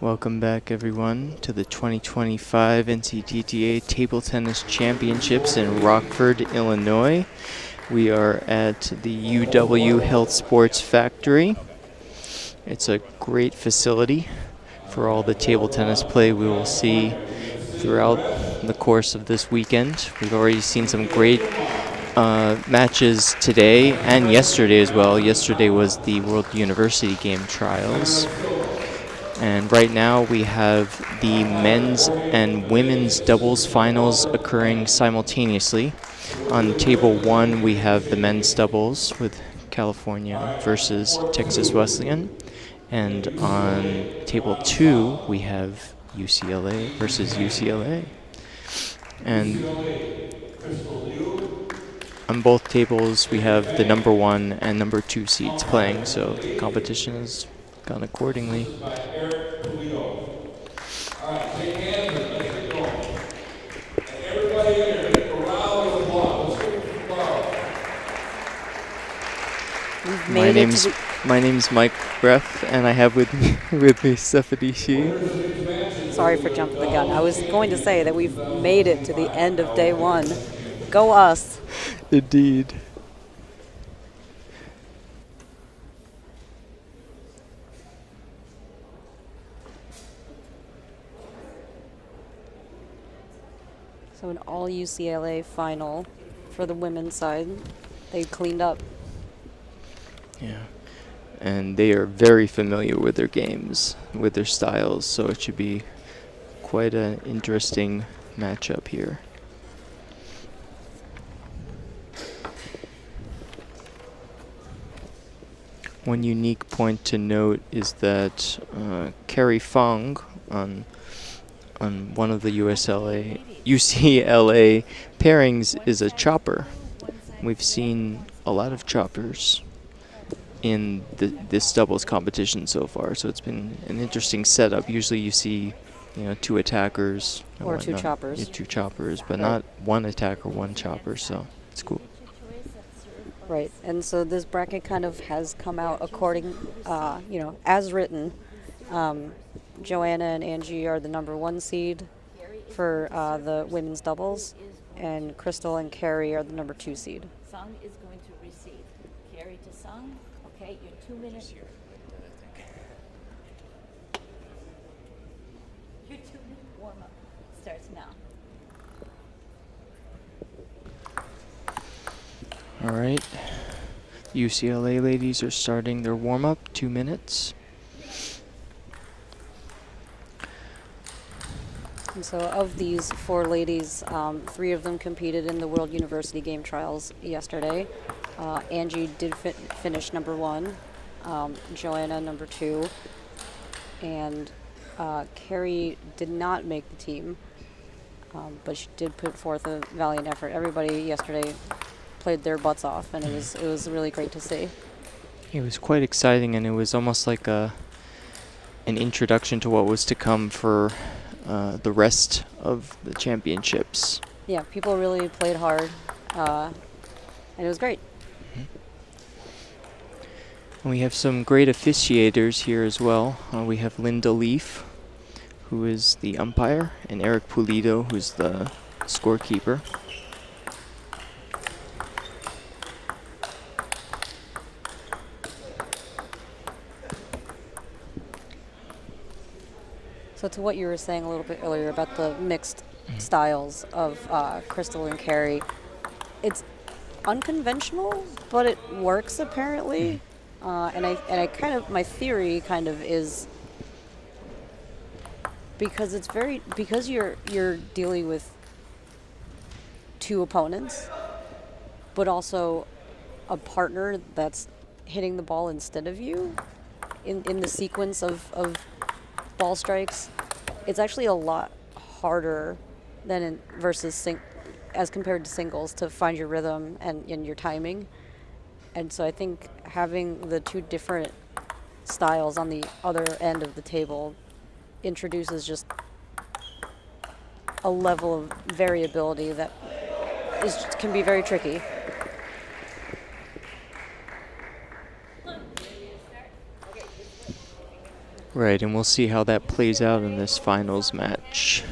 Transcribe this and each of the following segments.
Welcome back, everyone, to the 2025 NCTTA Table Tennis Championships in Rockford, Illinois. We are at the UW Health Sports Factory. It's a great facility for all the table tennis play we will see throughout the course of this weekend. We've already seen some great matches today and yesterday as well. Yesterday was the World University Game Trials. And right now we have the men's and women's doubles finals occurring simultaneously. On table 1, we have the men's doubles with California versus Texas Wesleyan. And on table 2, we have UCLA versus UCLA. And on both tables, we have the number 1 and number 2 seeds playing, so the competition has gone accordingly. My name's Mike Breff, and I have with me Stephanie Shee. Sorry for jumping the gun. I was going to say that we've made it to the end of day 1. Go us. Indeed. So an all UCLA final for the women's side. They cleaned up. Yeah. And they are very familiar with their games, with their styles, so it should be quite an interesting matchup here. One unique point to note is that Carrie Fong on one of the UCLA pairings is a chopper. We've seen a lot of choppers in this doubles competition so far, so it's been an interesting setup. Usually you see, 2 attackers or 2 choppers. Yeah, 2 choppers, but not 1 attacker, 1 chopper, so it's cool. Right, and so this bracket kind of has come out according, as written. Joanna and Angie are the number 1 seed for the women's doubles, and Crystal and Carrie are the number 2 seed. Song is going to receive. Carrie to Song. Okay, your 2 minutes. Your 2-minute warm-up starts now. All right. UCLA ladies are starting their warm-up, 2 minutes. And so of these 4 ladies, 3 of them competed in the World University Game Trials yesterday. Angie did finish number 1, Joanna number 2, and Carrie did not make the team, but she did put forth a valiant effort. Everybody yesterday played their butts off, and it was really great to see. It was quite exciting, and it was almost like an introduction to what was to come for the rest of the championships. Yeah, people really played hard, and it was great. And we have some great officiators here as well. We have Linda Leaf, who is the umpire, and Eric Pulido, who's the scorekeeper. So to what you were saying a little bit earlier about the mixed styles of Crystal and Carrie, it's unconventional, but it works apparently. And I kind of, my theory kind of is because you're dealing with 2 opponents, but also a partner that's hitting the ball instead of you in the sequence of ball strikes, it's actually a lot harder than as compared to singles to find your rhythm and your timing. And so I think having the 2 different styles on the other end of the table introduces just a level of variability that can be very tricky. Right, and we'll see how that plays out in this finals match.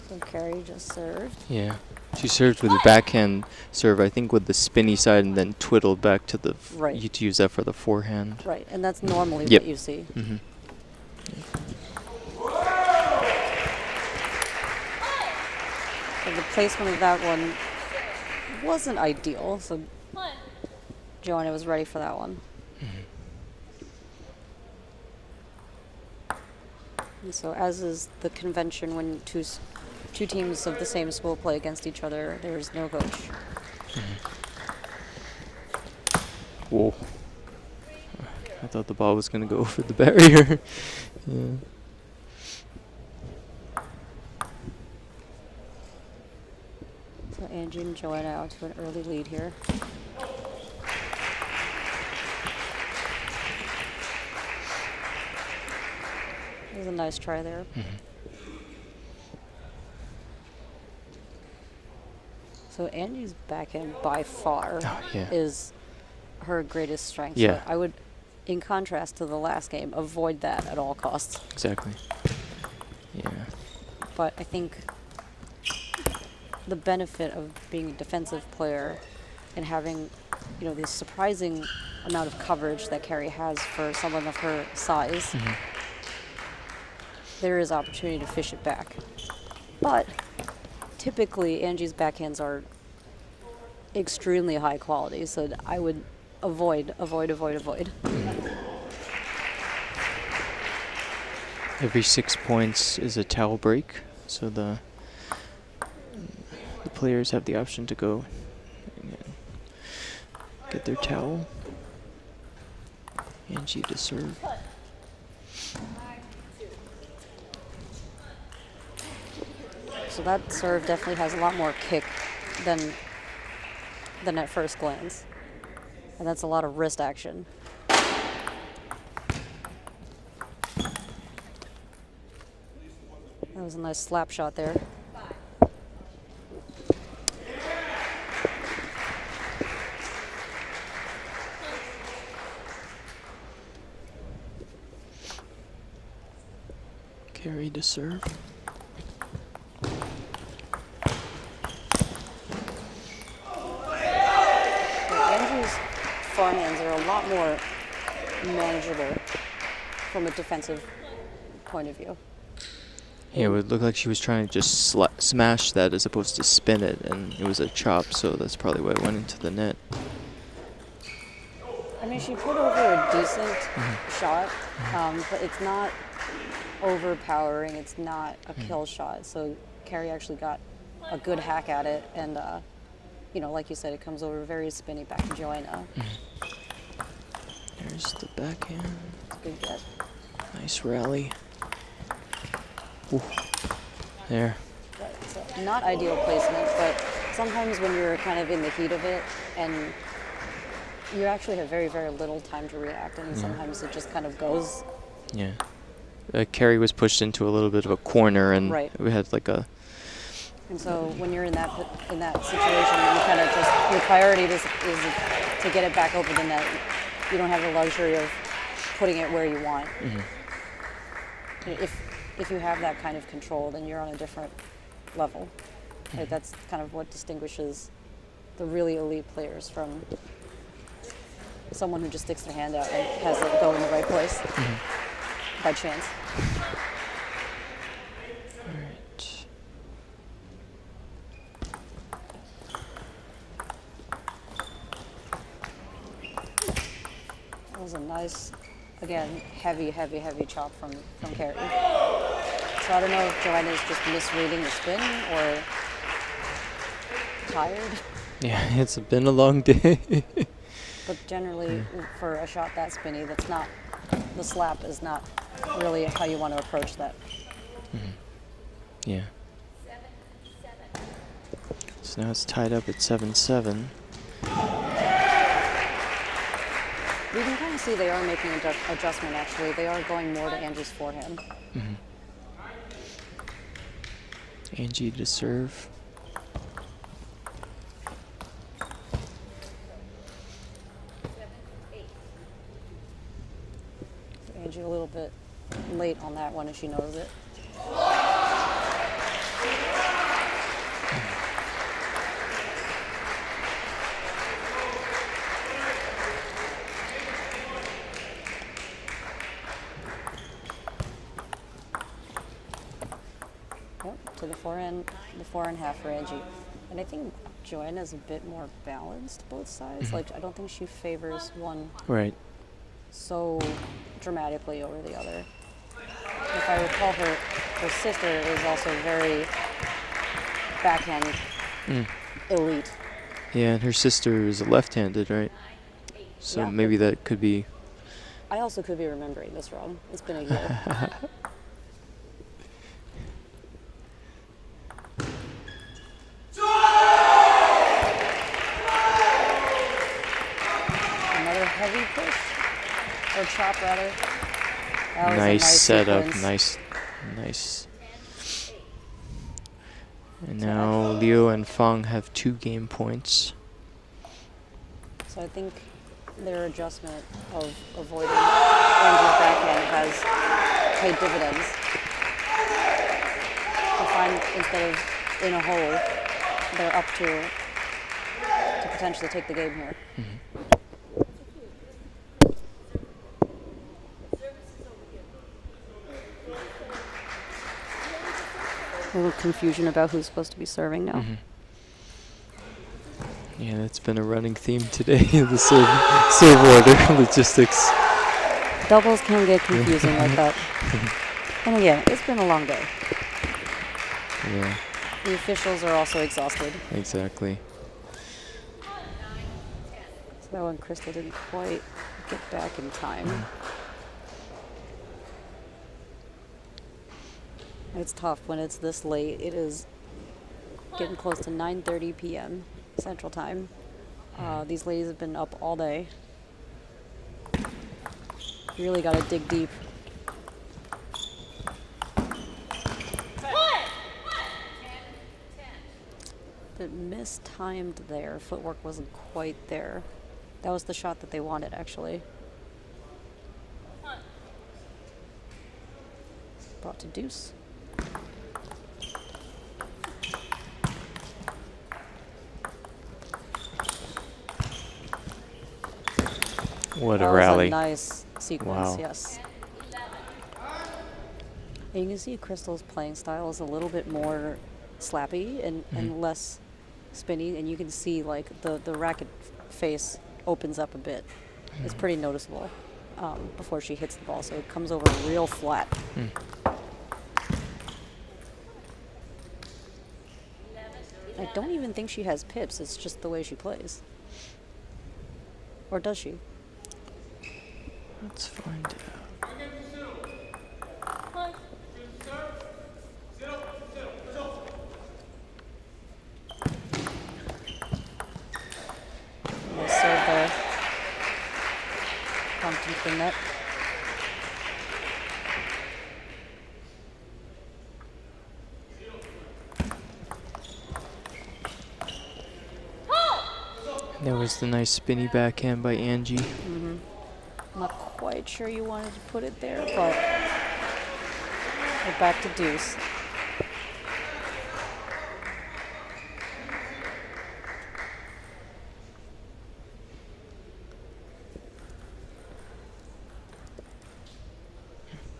So Carrie just served. Yeah. She served with the backhand serve, I think with the spinny side, and then twiddled back to the Right. you to use that for the forehand. Right, and that's normally Yep. what you see. Mm-hmm. So the placement of that one wasn't ideal, so Joanna was ready for that one. And so as is the convention when two teams of the same school play against each other, there is no coach. Whoa. I thought the ball was going to go over the barrier. Yeah. So Angie and Joanna out to an early lead here. It was a nice try there. So Angie's backhand by far is her greatest strength. Yeah. So I would, in contrast to the last game, avoid that at all costs. Exactly. Yeah. But I think the benefit of being a defensive player and having, you know, this surprising amount of coverage that Carrie has for someone of her size, there is opportunity to fish it back. But typically Angie's backhands are extremely high quality, so I would avoid. Every 6 points is a towel break, so the players have the option to go and get their towel. Angie to serve. So that serve definitely has a lot more kick than at first glance. And that's a lot of wrist action. That was a nice slap shot there. Carrie to serve. Andrew's forehands are a lot more manageable from a defensive point of view. Yeah, it would look like she was trying to just smash that as opposed to spin it, and it was a chop, so that's probably why it went into the net. I mean, she put over a decent shot, but it's not overpowering. It's not a kill shot. So Carrie actually got a good hack at it, and you know, like you said, it comes over very spinny back to Joanna. There's the backhand. It's a good get. Nice rally. Ooh. There. Right, so not ideal placement, but sometimes when you're kind of in the heat of it and you actually have very, very little time to react, and sometimes it just kind of goes. Yeah. Carrie was pushed into a little bit of a corner, and we had like a. And so when you're in that situation, you kind of just, your priority is to get it back over the net. You don't have the luxury of putting it where you want. If you have that kind of control, then you're on a different level. Right? That's kind of what distinguishes the really elite players from someone who just sticks their hand out and has it go in the right place by chance. All right. That was a nice, again, heavy chop from Carrie. So I don't know if Joanna's just misreading the spin or tired. Yeah, it's been a long day. But generally, for a shot that spinny, that's not, the slap is not really how you want to approach that. Yeah. So now it's tied up at 7-7. You can kind of see they are making an adjustment, actually. They are going more to Angie's forehand. Angie to serve. Angie a little bit late on that one, and she knows it. Yep, to the forehand half for Angie. And I think Joanna's a bit more balanced both sides. Like, I don't think she favors one Right. so dramatically over the other. If I recall, her sister is also very backhand elite. Yeah, and her sister is left-handed, right? So Yeah. maybe that could be. I also could be remembering this wrong. It's been a year. Another heavy push, or chop rather. That was a Nice setup. sequence. Nice. And now Liu and Fang have 2 game points. So I think their adjustment of avoiding Angie's backhand has paid dividends. To find, instead of in a hole, they're up to potentially take the game here. A little confusion about who's supposed to be serving now. Yeah, that's been a running theme today, the serve order logistics. Doubles can get confusing like that. And again, it's been a long day. Yeah, The officials are also exhausted. exactly. So that one, Crystal didn't quite get back in time. It's tough when it's this late. It is getting close to 9:30 p.m. Central Time. These ladies have been up all day. You really got to dig deep. But mistimed there. Footwork wasn't quite there. That was the shot that they wanted, actually. Brought to deuce. What a That rally. was a nice sequence, Wow. yes. And you can see Crystal's playing style is a little bit more slappy and less spinny, and you can see like the racket face opens up a bit. It's pretty noticeable before she hits the ball, so it comes over real flat. I don't even think she has pips, it's just the way she plays. Or does she? Let's find out. Nice serve there. Bumped into the net. There was the nice spinny backhand by Angie. I'm not quite sure you wanted to put it there, but we're back to deuce.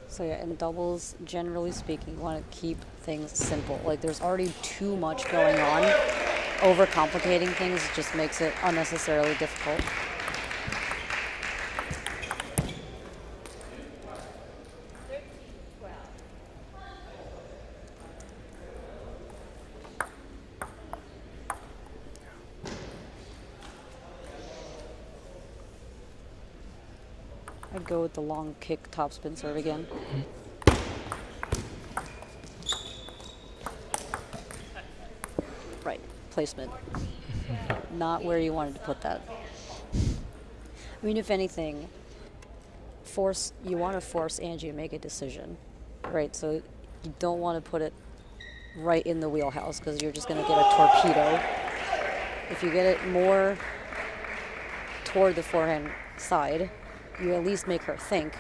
So yeah, in doubles, generally speaking, you want to keep things simple. Like there's already too much going on. Overcomplicating things just makes it unnecessarily difficult. I'd go with the long kick topspin serve again. Right, placement. Not where you wanted to put that. I mean, if anything, you want to force Angie to make a decision, right? So you don't want to put it right in the wheelhouse because you're just going to get a torpedo. If you get it more toward the forehand side, you at least make her think,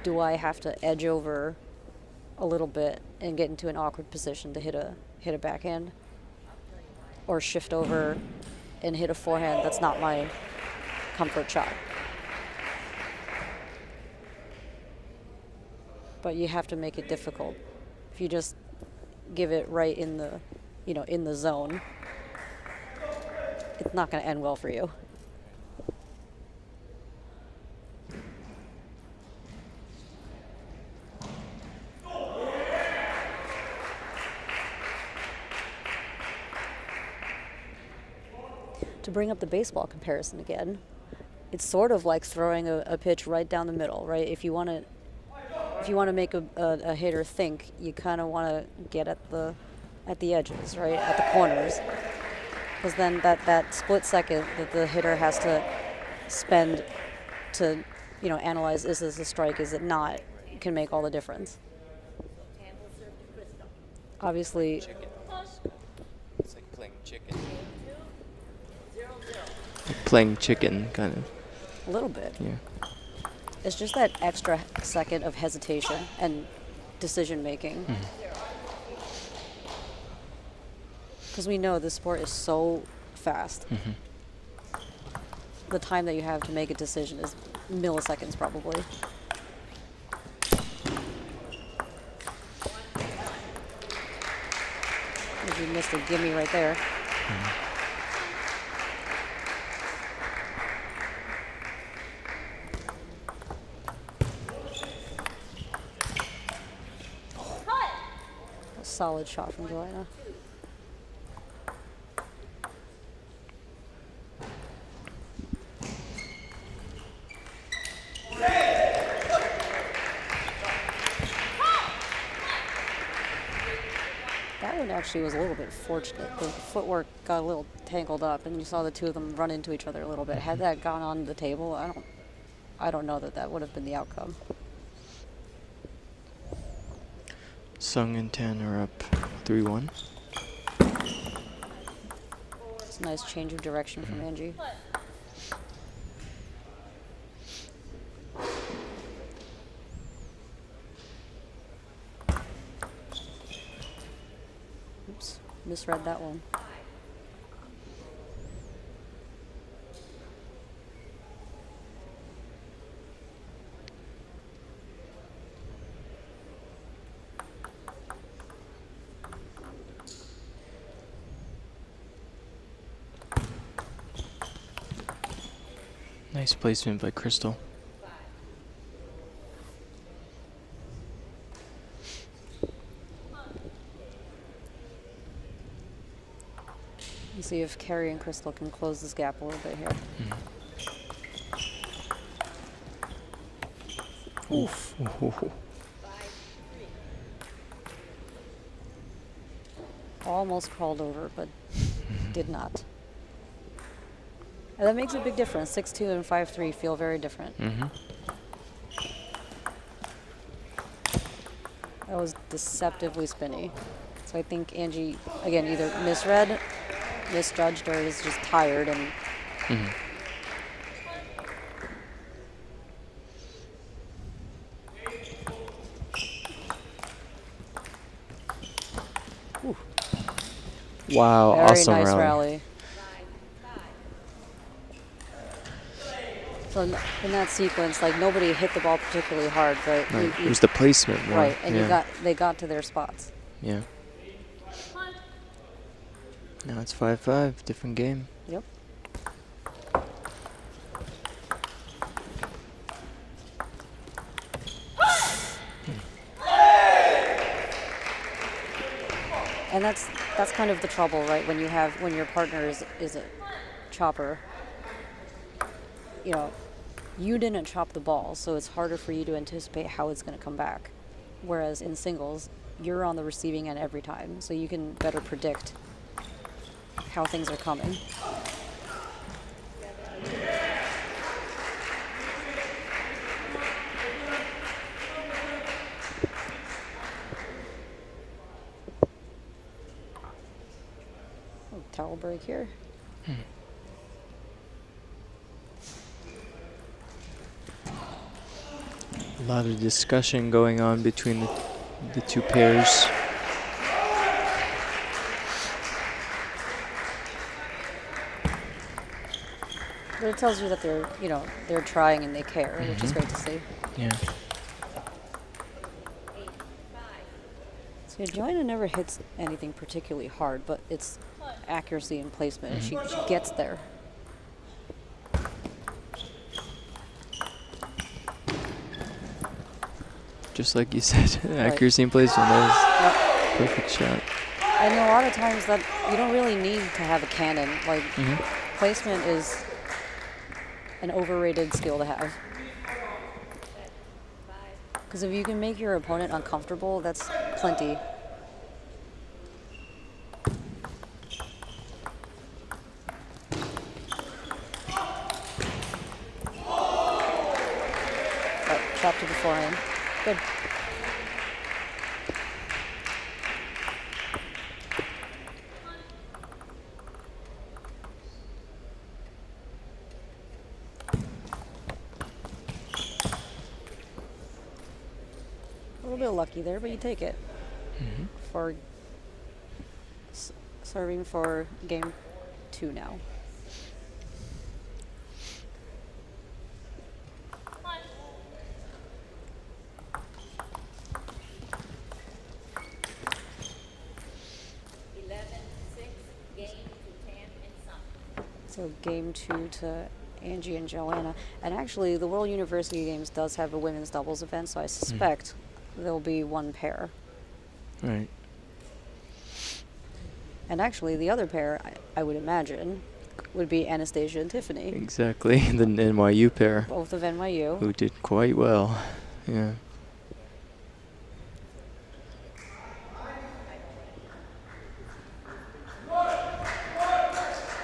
do I have to edge over a little bit and get into an awkward position to hit a backhand, or shift over and hit a forehand that's not my comfort shot. But you have to make it difficult. If you just give it right in the, in the zone, it's not going to end well for you. To bring up the baseball comparison again, it's sort of like throwing a pitch right down the middle, right? If you want to make a hitter think, you kind of want to get at the edges, right, at the corners, because then that split second that the hitter has to spend to analyze, is this a strike, is it not, can make all the difference. Obviously. Chicken. It's like playing chicken. Like playing chicken, kind of. A little bit. Yeah. It's just that extra second of hesitation and decision making. Because we know this sport is so fast. The time that you have to make a decision is milliseconds probably. You missed a gimme right there. A solid shot from Joanna. That one actually was a little bit fortunate. The footwork got a little tangled up, and you saw the two of them run into each other a little bit. Had that gone on the table, I don't know that would have been the outcome. Sung and Tan are up 3-1. It's a nice change of direction from Angie. Oops, misread that one. Nice placement by Crystal. Let's see if Carrie and Crystal can close this gap a little bit here. Oof. Almost crawled over, but did not. And that makes a big difference. 6'2" and 5'3" feel very different. That was deceptively spinny. So I think Angie, again, either misread, misjudged, or is just tired and Wow, very awesome nice rally. rally. So in that sequence, like, nobody hit the ball particularly hard, but Right. It was the placement more. right, and yeah. they got to their spots. Yeah. Now it's 5-5, different game. Yep. And that's kind of the trouble, right? When your partner is a chopper. You didn't chop the ball, so it's harder for you to anticipate how it's going to come back. Whereas in singles, you're on the receiving end every time, so you can better predict how things are coming. break here. A lot of discussion going on between the two pairs. But it tells you that they're, you know, they're trying and they care, which is great to see. Yeah. So Joanna never hits anything particularly hard, but it's accuracy and placement. She gets there. Just like you said, accuracy and placement. That was perfect shot. And a lot of times that you don't really need to have a cannon. Like placement is an overrated skill to have. Because if you can make your opponent uncomfortable, that's plenty. Chop to the forehand. Good. A little bit lucky there, but you take it. For serving for game 2 now. So game 2 to Angie and Joanna. And actually, the World University Games does have a women's doubles event, so I suspect there'll be one pair. Right. And actually, the other pair, I would imagine, would be Anastasia and Tiffany. Exactly, the NYU pair. Both of NYU. Who did quite well. Yeah.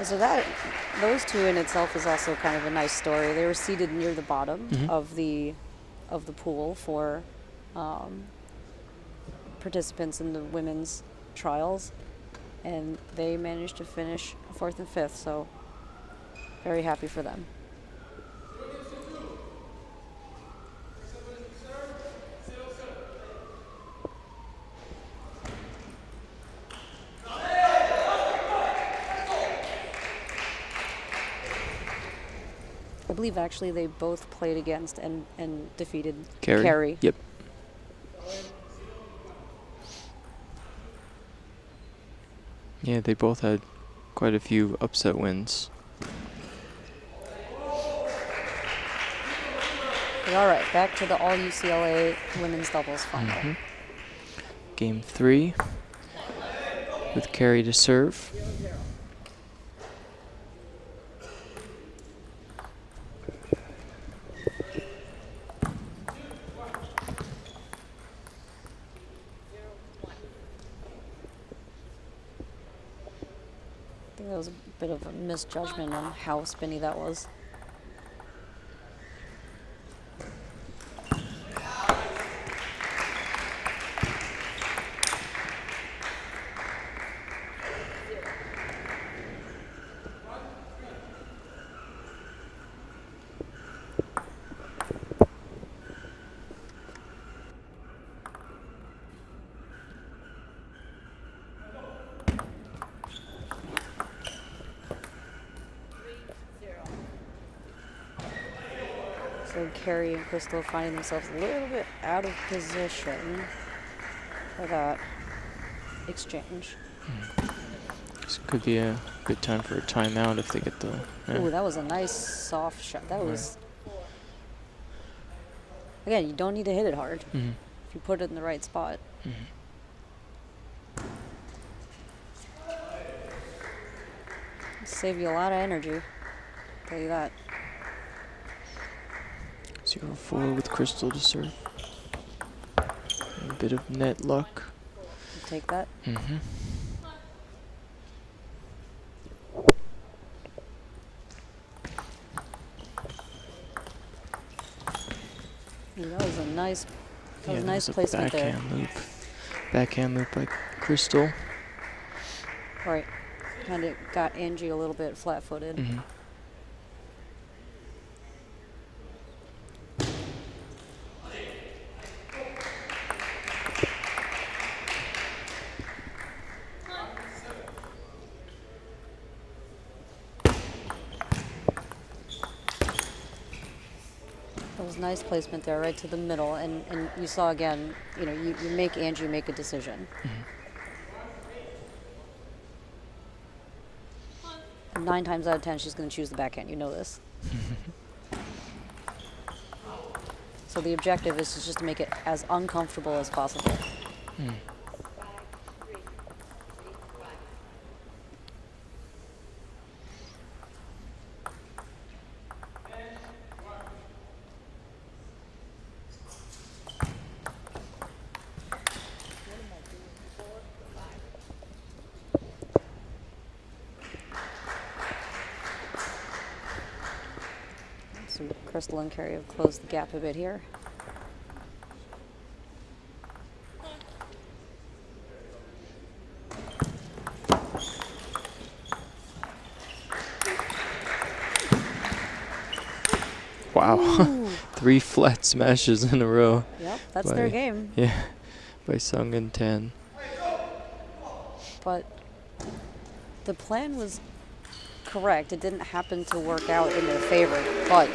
So those two in itself is also kind of a nice story. They were seated near the bottom of the pool for participants in the women's trials, and they managed to finish 4th and 5th. So very happy for them. I believe actually they both played against and defeated Carrie. Yep. Yeah, they both had quite a few upset wins. All right, back to the all-UCLA women's doubles final. Game 3 with Carrie to serve. I think that was a bit of a misjudgment on how spinny that was. So Carrie and Crystal finding themselves a little bit out of position for that exchange. This could be a good time for a timeout if they get the... Ooh, that was a nice soft shot. That was... Again, you don't need to hit it hard if you put it in the right spot. Save you a lot of energy, I'll tell you that. 0-4 with Crystal to serve. A bit of net luck. You take that. Ooh, that was a nice, nice placement there. Backhand loop by Crystal. Right. kind of got Angie a little bit flat-footed. Mm-hmm. That was nice placement there, right to the middle. And you saw again, you make Angie make a decision. Mm-hmm. And 9 times out of 10, she's going to choose the backhand. You know this. So the objective is just to make it as uncomfortable as possible. Mm. So Crystal and Carrie have closed the gap a bit here. Wow. 3 flat smashes in a row. Yep, that's their game. Yeah, by Sung and Tan. But the plan was correct. It didn't happen to work out in their favor, but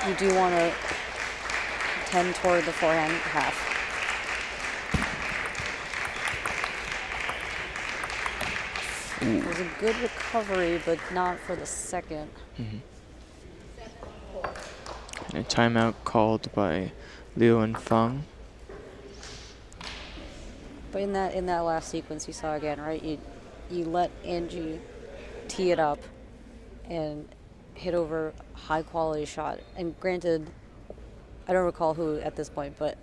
you do want to tend toward the forehand half. It was a good recovery, but not for the second. Mm-hmm. And a timeout called by Liu and Fang. But in that last sequence, you saw again, right? You let Angie tee it up and hit over high quality shot. And granted, I don't recall who at this point, but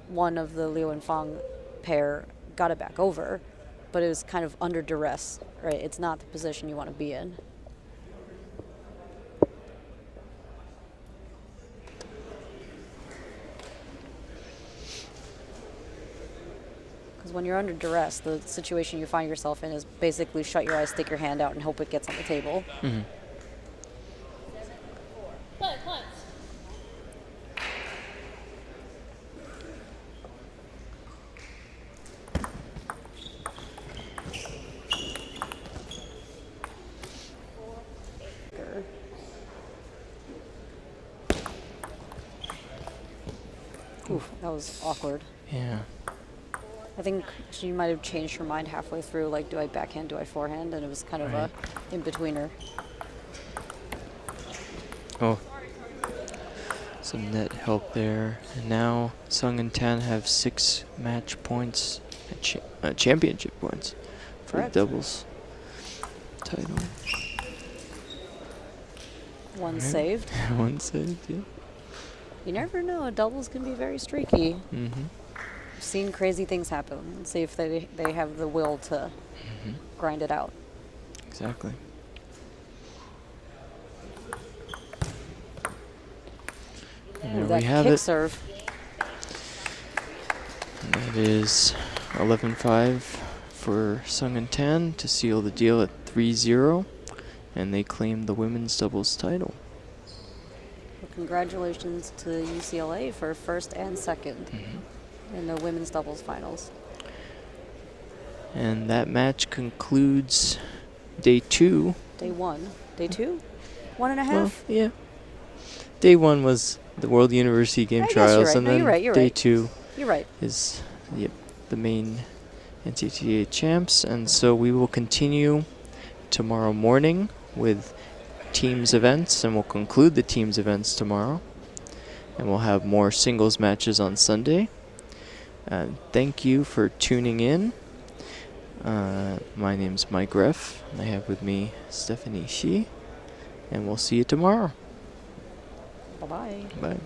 one of the Liu and Fang pair got it back over, but it was kind of under duress, right? It's not the position you want to be in. Because when you're under duress, the situation you find yourself in is basically shut your eyes, stick your hand out, and hope it gets on the table. Mm-hmm. Oof, that was awkward. Yeah. I think she might have changed her mind halfway through, like, do I backhand, do I forehand? And it was kind of a in-betweener. Oh. Some net help there. And now Sung and Tan have 6 match points, championship points for the doubles title. One saved. One saved, yeah. You never know. Doubles can be very streaky. Mm-hmm. I've seen crazy things happen. And see if they have the will to grind it out. Exactly. And there we have kick it. Serve. And that is 11-5 for Sung and Tan to seal the deal at 3-0, and they claim the women's doubles title. Well, congratulations to UCLA for first and second in the women's doubles finals. And that match concludes day 2. Day 1. Day 2? 1.5? Well, yeah. Day 1 was the World University Game Trials, and then day 2 is the main NCTTA champs. And so we will continue tomorrow morning with teams events, and we'll conclude the teams events tomorrow. And we'll have more singles matches on Sunday. Thank you for tuning in. My name's Mike Reff, and I have with me Stephanie Shi, and we'll see you tomorrow. Bye-bye. Bye.